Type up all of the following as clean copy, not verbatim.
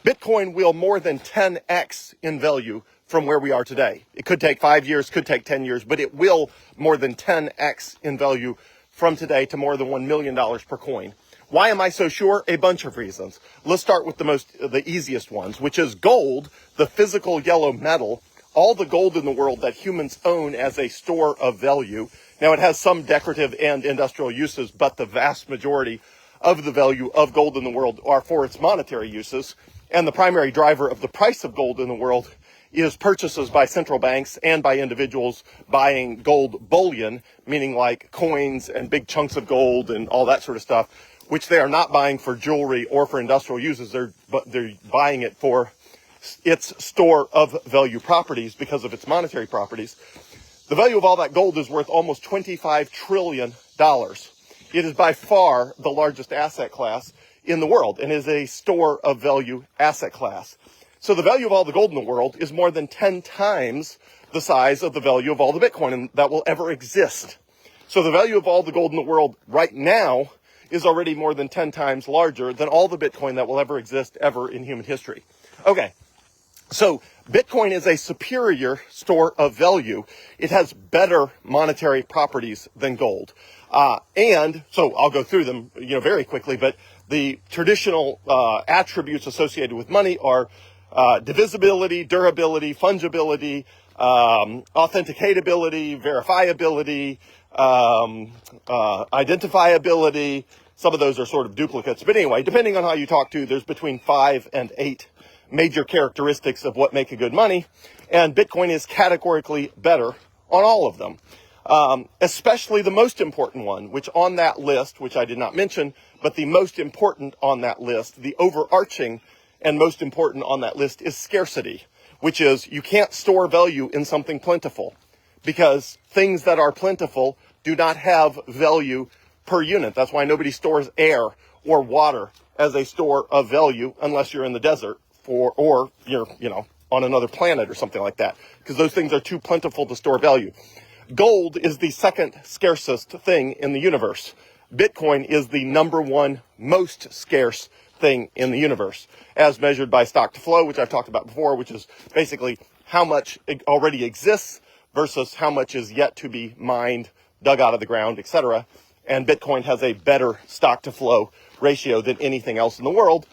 Bitcoin will more than 10x in value from where we are today. It could take 5 years, could take 10 years, but it will more than 10x in value from today to more than $1 million per coin. Why am I so sure? A bunch of reasons. Let's start with the easiest ones, which is gold, the physical yellow metal, all the gold in the world that humans own as a store of value. Now, it has some decorative and industrial uses, but the vast majority of the value of gold in the world are for its monetary uses. And the primary driver of the price of gold in the world is purchases by central banks and by individuals buying gold bullion, meaning like coins and big chunks of gold and all that sort of stuff, which they are not buying for jewelry or for industrial uses. They're buying it for its store of value properties because of its monetary properties. The value of all that gold is worth almost $25 trillion. It is by far the largest asset class in the world and is a store of value asset class. So the value of all the gold in the world is more than 10 times the size of the value of all the Bitcoin that will ever exist. So the value of all the gold in the world right now is already more than 10 times larger than all the Bitcoin that will ever exist ever in human history. Okay, so Bitcoin is a superior store of value. It has better monetary properties than gold. And so I'll go through them, very quickly, but the traditional attributes associated with money are divisibility, durability, fungibility, authenticatability, verifiability, identifiability. Some of those are sort of duplicates. But anyway, depending on how you talk to, there's between 5 and 8 major characteristics of what make a good money. And Bitcoin is categorically better on all of them. Especially the most important one, which on that list, which I did not mention, but the most important on that list, the overarching and most important on that list is scarcity, which is you can't store value in something plentiful because things that are plentiful do not have value per unit. That's why nobody stores air or water as a store of value unless you're in the desert or you're, on another planet or something like that, because those things are too plentiful to store value. Gold is the second scarcest thing in the universe. Bitcoin is the number one most scarce thing in the universe, as measured by stock to flow, which I've talked about before, which is basically how much already exists versus how much is yet to be mined, dug out of the ground, etc. And Bitcoin has a better stock to flow ratio than anything else in the world.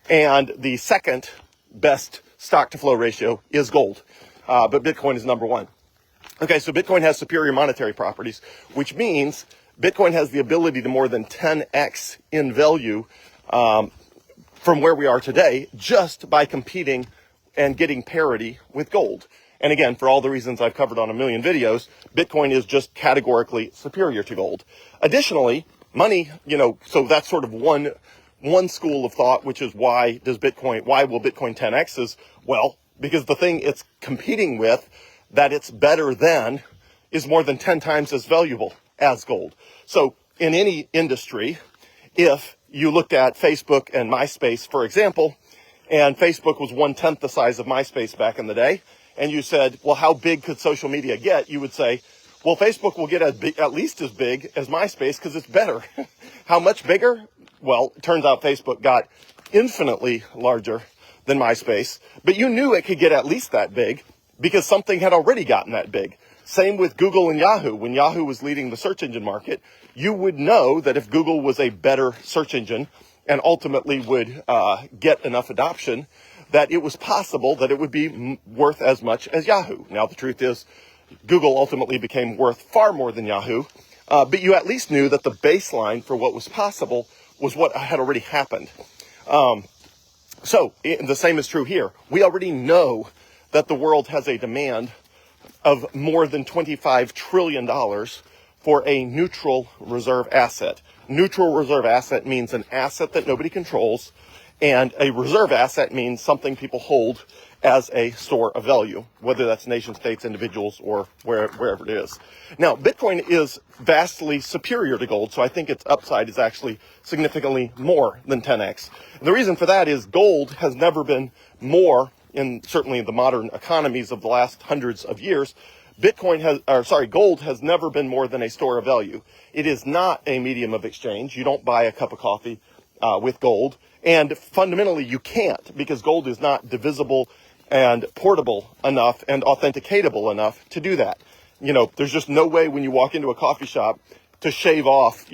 And the second best stock to flow ratio is gold. But Bitcoin is number one. Okay, so Bitcoin has superior monetary properties, which means Bitcoin has the ability to more than 10x in value from where we are today just by competing and getting parity with gold. And again, for all the reasons I've covered on a million videos, Bitcoin is just categorically superior to gold. Additionally, money, so that's sort of one school of thought, which is why will Bitcoin 10x is, well, because the thing it's competing with that it's better than is more than 10 times as valuable as gold. So in any industry, if you looked at Facebook and MySpace, for example, and Facebook was 1/10 the size of MySpace back in the day, and you said, well, how big could social media get? You would say, well, Facebook will get at least as big as MySpace because it's better. How much bigger? Well, it turns out Facebook got infinitely larger than MySpace, but you knew it could get at least that big because something had already gotten that big. Same with Google and Yahoo. When Yahoo was leading the search engine market, you would know that if Google was a better search engine and ultimately would get enough adoption, that it was possible that it would be worth as much as Yahoo. Now, the truth is, Google ultimately became worth far more than Yahoo, but you at least knew that the baseline for what was possible was what had already happened. So the same is true here. We already know that the world has a demand of more than $25 trillion for a neutral reserve asset. Neutral reserve asset means an asset that nobody controls, and a reserve asset means something people hold as a store of value, whether that's nation states, individuals, or wherever it is. Now, Bitcoin is vastly superior to gold, so I think its upside is actually significantly more than 10x. And the reason for that is gold has never been more, certainly in the modern economies of the last hundreds of years, gold has never been more than a store of value. It is not a medium of exchange. You don't buy a cup of coffee with gold, And fundamentally, you can't, because gold is not divisible and portable enough and authenticatable enough to do that. There's just no way when you walk into a coffee shop to shave off,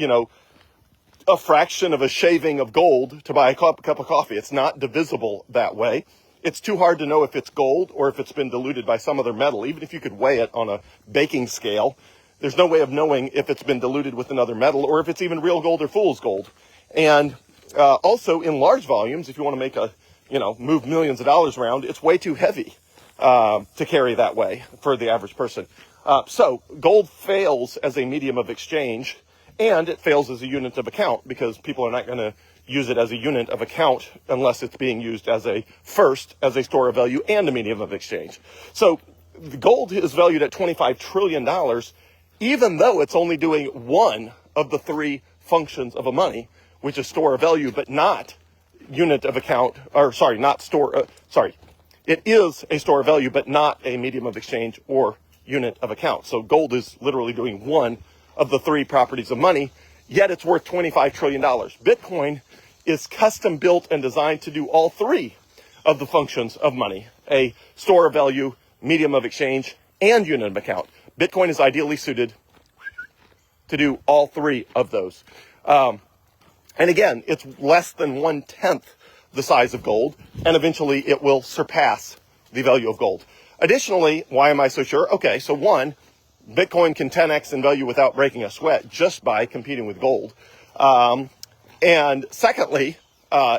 a fraction of a shaving of gold to buy a cup of coffee. It's not divisible that way. It's too hard to know if it's gold or if it's been diluted by some other metal. Even if you could weigh it on a baking scale, there's no way of knowing if it's been diluted with another metal or if it's even real gold or fool's gold. And also in large volumes, if you want to make move millions of dollars around, it's way too heavy to carry that way for the average person. So gold fails as a medium of exchange, and it fails as a unit of account, because people are not going to use it as a unit of account unless it's being used as a store of value and a medium of exchange. So the gold is valued at $25 trillion, even though it's only doing one of the three functions of a money, which is store of value, but not unit of account, it is a store of value, but not a medium of exchange or unit of account. So gold is literally doing one of the three properties of money, yet it's worth $25 trillion. Bitcoin is custom built and designed to do all three of the functions of money: a store of value, medium of exchange, and unit of account. Bitcoin is ideally suited to do all three of those. And again, it's less than 1/10 the size of gold, and eventually it will surpass the value of gold. Additionally, why am I so sure? Okay, so one, Bitcoin can 10x in value without breaking a sweat just by competing with gold. And secondly,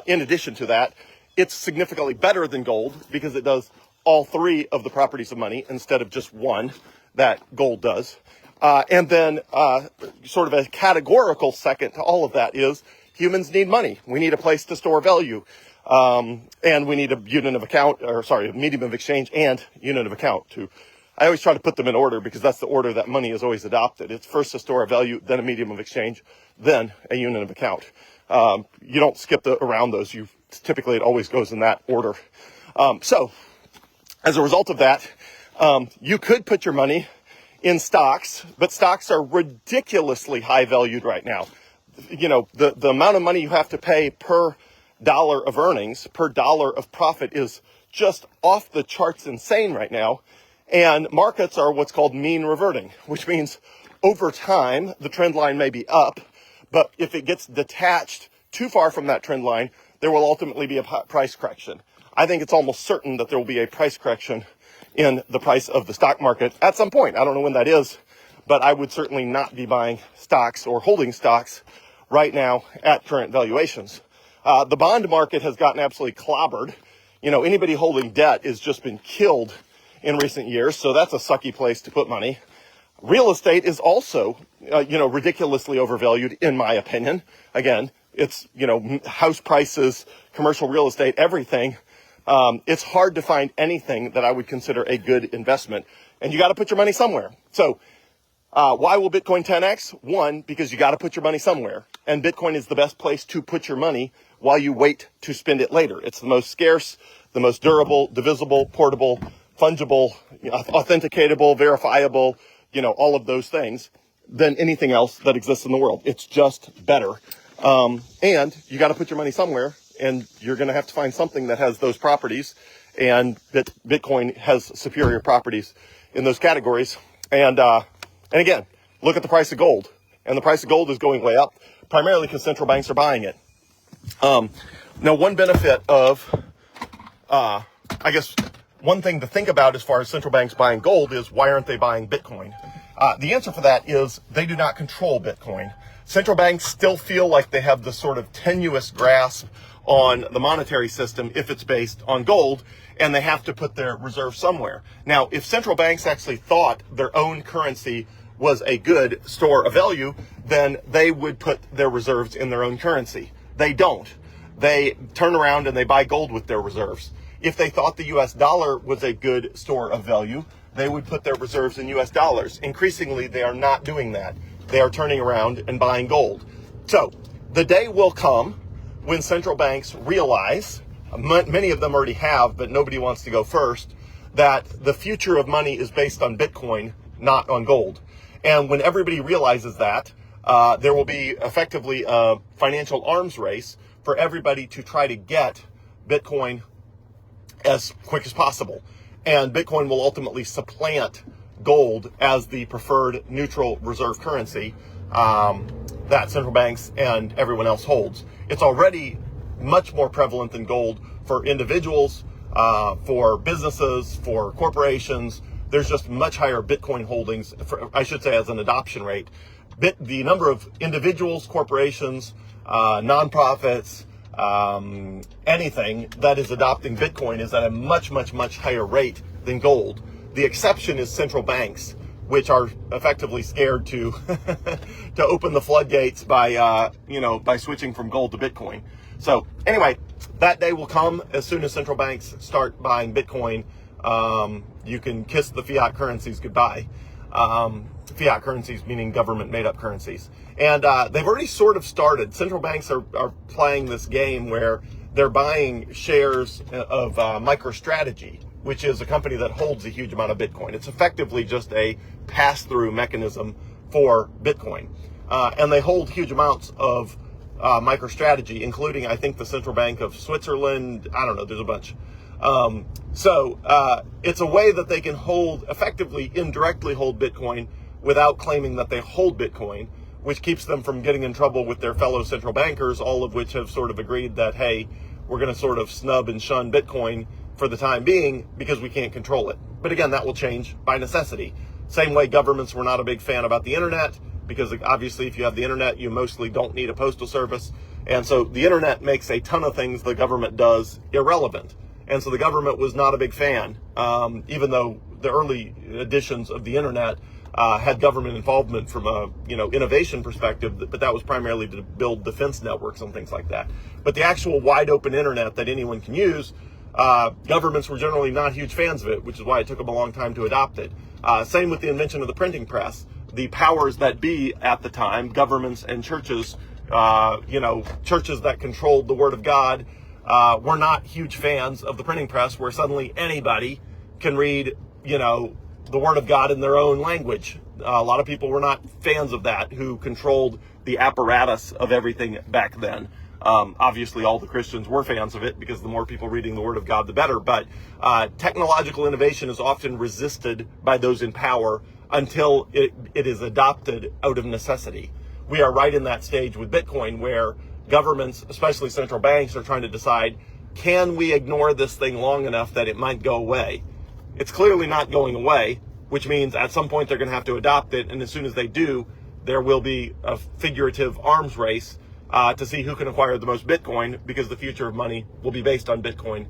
in addition to that, it's significantly better than gold because it does all three of the properties of money instead of just one that gold does. And then sort of a categorical second to all of that is humans need money. We need a place to store value. And we need a medium of exchange and unit of account too. I always try to put them in order because that's the order that money is always adopted. It's first a store of value, then a medium of exchange, then a unit of account. You don't skip around those. Typically it always goes in that order. So as a result of that, you could put your money in stocks, but stocks are ridiculously high valued right now. The amount of money you have to pay per dollar of earnings, per dollar of profit, is just off the charts insane right now. And markets are what's called mean reverting, which means over time, the trend line may be up, but if it gets detached too far from that trend line, there will ultimately be a price correction. I think it's almost certain that there will be a price correction in the price of the stock market at some point. I don't know when that is, but I would certainly not be buying stocks or holding stocks right now at current valuations. The bond market has gotten absolutely clobbered. Anybody holding debt has just been killed in recent years, so that's a sucky place to put money. Real estate is also, ridiculously overvalued, in my opinion. Again, it's, house prices, commercial real estate, everything. It's hard to find anything that I would consider a good investment, and you got to put your money somewhere. So, why will Bitcoin 10x? One, because you got to put your money somewhere, and Bitcoin is the best place to put your money while you wait to spend it later. It's the most scarce, the most durable, divisible, portable, fungible, authenticatable, verifiable, all of those things than anything else that exists in the world. It's just better. And you got to put your money somewhere, and you're going to have to find something that has those properties, and that Bitcoin has superior properties in those categories. And again, look at the price of gold. And the price of gold is going way up, primarily because central banks are buying it. Now, one benefit of, one thing to think about as far as central banks buying gold is, why aren't they buying Bitcoin? The answer for that is they do not control Bitcoin. Central banks still feel like they have this sort of tenuous grasp on the monetary system if it's based on gold, and they have to put their reserves somewhere. Now, if central banks actually thought their own currency was a good store of value, then they would put their reserves in their own currency. They don't. They turn around and they buy gold with their reserves. If they thought the US dollar was a good store of value, they would put their reserves in US dollars. Increasingly, they are not doing that. They are turning around and buying gold. So the day will come when central banks realize, many of them already have, but nobody wants to go first, that the future of money is based on Bitcoin, not on gold. And when everybody realizes that, there will be effectively a financial arms race for everybody to try to get Bitcoin as quick as possible. And Bitcoin will ultimately supplant gold as the preferred neutral reserve currency that central banks and everyone else holds. It's already much more prevalent than gold for individuals, for businesses, for corporations. There's just much higher Bitcoin holdings, I should say, as an adoption rate. The number of individuals, corporations, nonprofits, anything that is adopting Bitcoin is at a much, much, much higher rate than gold. The exception is central banks, which are effectively scared to to open the floodgates by by switching from gold to Bitcoin. So anyway, that day will come as soon as central banks start buying Bitcoin. You can kiss the fiat currencies goodbye. Fiat currencies meaning government made-up currencies. And they've already sort of started. Central banks are playing this game where they're buying shares of MicroStrategy, which is a company that holds a huge amount of Bitcoin. It's effectively just a pass-through mechanism for Bitcoin. And they hold huge amounts of MicroStrategy, including, I think, the Central Bank of Switzerland. I don't know, there's a bunch. So it's a way that they can effectively indirectly hold Bitcoin without claiming that they hold Bitcoin, which keeps them from getting in trouble with their fellow central bankers, all of which have sort of agreed that, hey, we're going to sort of snub and shun Bitcoin for the time being because we can't control it. But again, that will change by necessity. Same way governments were not a big fan about the internet, because obviously if you have the internet, you mostly don't need a postal service. And so the internet makes a ton of things the government does irrelevant. And so the government was not a big fan, even though the early editions of the internet had government involvement from a innovation perspective, but that was primarily to build defense networks and things like that. But the actual wide open internet that anyone can use, governments were generally not huge fans of it, which is why it took them a long time to adopt it. Same with the invention of the printing press. The powers that be at the time, governments and churches, churches that controlled the Word of God, were not huge fans of the printing press, where suddenly anybody can read, the Word of God in their own language. A lot of people were not fans of that, who controlled the apparatus of everything back then. Obviously, all the Christians were fans of it, because the more people reading the Word of God, the better. But technological innovation is often resisted by those in power until it is adopted out of necessity. We are right in that stage with Bitcoin, where governments, especially central banks, are trying to decide, can we ignore this thing long enough that it might go away? It's clearly not going away, which means at some point they're going to have to adopt it. And as soon as they do, there will be a figurative arms race to see who can acquire the most Bitcoin, because the future of money will be based on Bitcoin